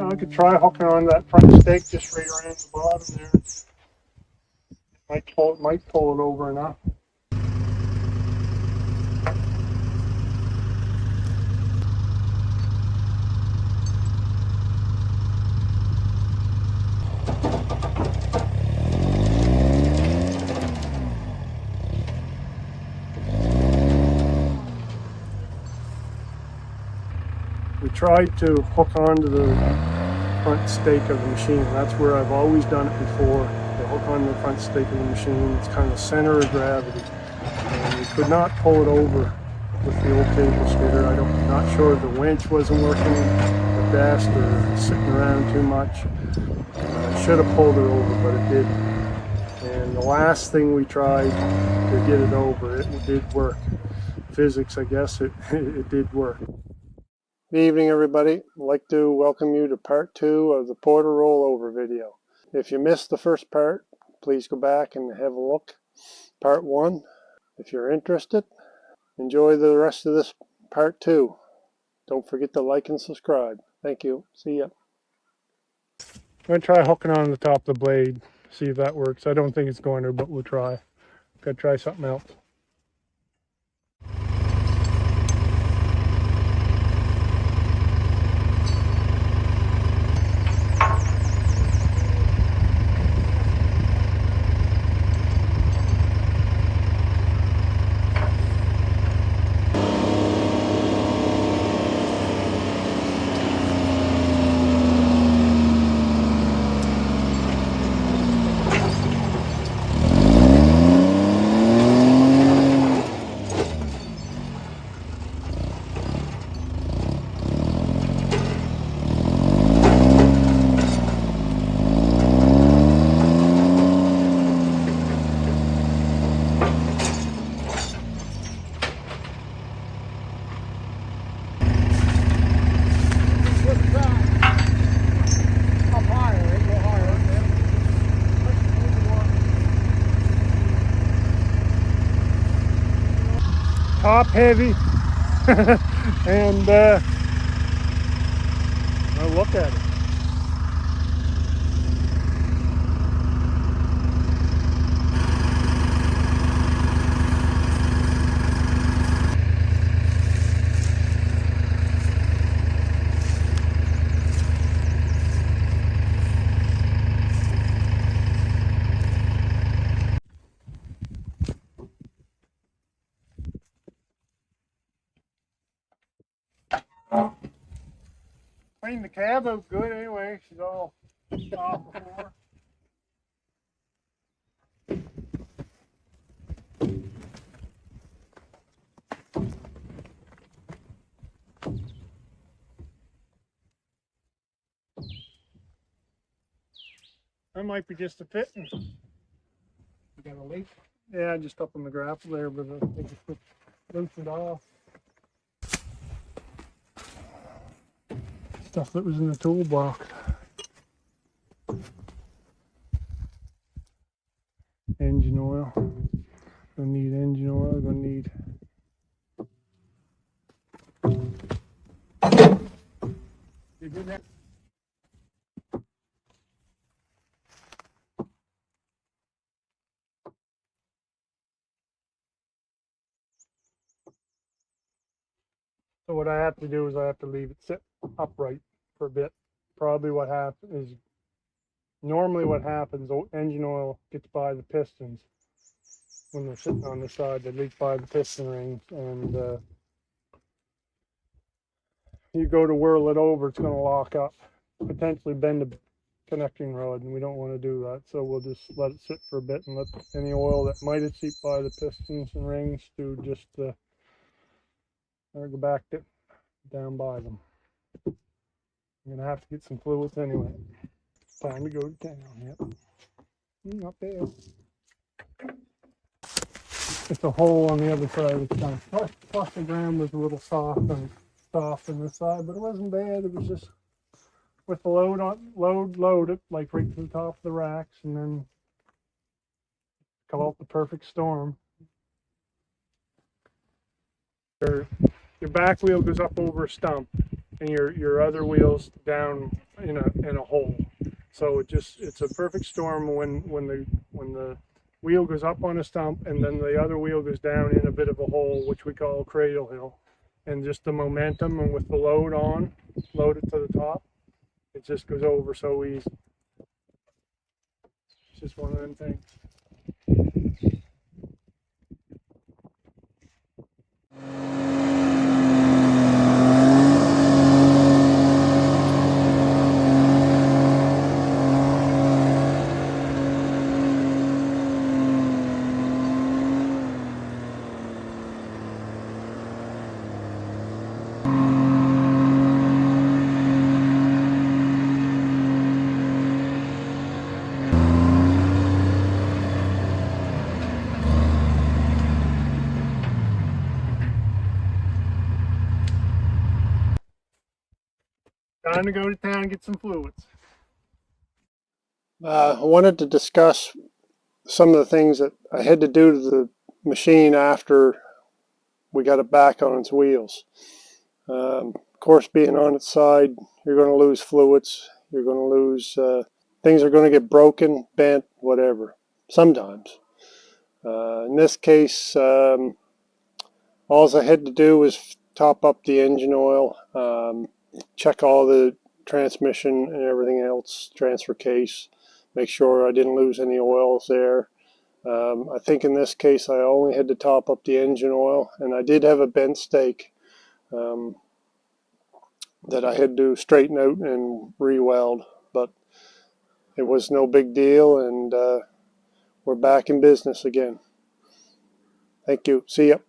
I could try hooking on that front stake just right around the bottom there. Might pull it over enough. We tried to hook onto the front stake of the machine. That's where I've always done it before. To hook on the front stake of the machine. It's kind of center of gravity. And we could not pull it over with the old cable skidder. I'm not sure the winch wasn't working the best or sitting around too much. Should have pulled it over, but it didn't. And the last thing we tried to get it over, it did work. Physics, I guess, it did work. Good evening, everybody. I'd like to welcome you to part 2 of the Porter rollover video. If you missed the first part, please go back and have a look. Part 1. If you're interested, enjoy the rest of this part 2. Don't forget to like and subscribe. Thank you. See ya. I'm going to try hooking on the top of the blade, see if that works. I don't think it's going to, but we'll try. Got to try something else. Top heavy and well, look at it. Cleaned the cab out good anyway. She's all off before. That might be just a fitting. You got a leak? Yeah, just up on the grapple there, but I just loosened off. Stuff that was in the toolbox. Engine oil. Gonna need engine oil. Gonna need. You did that. So what I have to do is I have to leave it sit upright for a bit. Probably what happens is, normally what happens, engine oil gets by the pistons when they're sitting on the side. They leak by the piston rings, and you go to whirl it over, it's going to lock up, potentially bend the connecting rod, and we don't want to do that. So we'll just let it sit for a bit and let any oil that might have seeped by the pistons and rings to just go back down by them. I'm going to have to get some fluids anyway. Time to go to town. Yep. Not bad. It's a hole on the other side of the tank. Plus the ground was a little soft on this side, but it wasn't bad. It was just with the load it like right to the top of the racks, and then come out the perfect storm. Your back wheel goes up over a stump, and your other wheel's down in a hole. So it's a perfect storm when the wheel goes up on a stump and then the other wheel goes down in a bit of a hole, which we call cradle hill. And just the momentum and with the load it to the top, it just goes over so easy. It's just one of them things. Time to go to town and get some fluids. I wanted to discuss some of the things that I had to do to the machine after we got it back on its wheels. Of course, being on its side, you're going to lose fluids. You're going to lose things are going to get broken, bent, whatever. Sometimes. In this case, all I had to do was top up the engine oil, check all the transmission and everything else, transfer case, make sure I didn't lose any oils there. I think in this case I only had to top up the engine oil, and I did have a bent stake that I had to straighten out and re-weld, but it was no big deal, and we're back in business again. Thank you. See ya.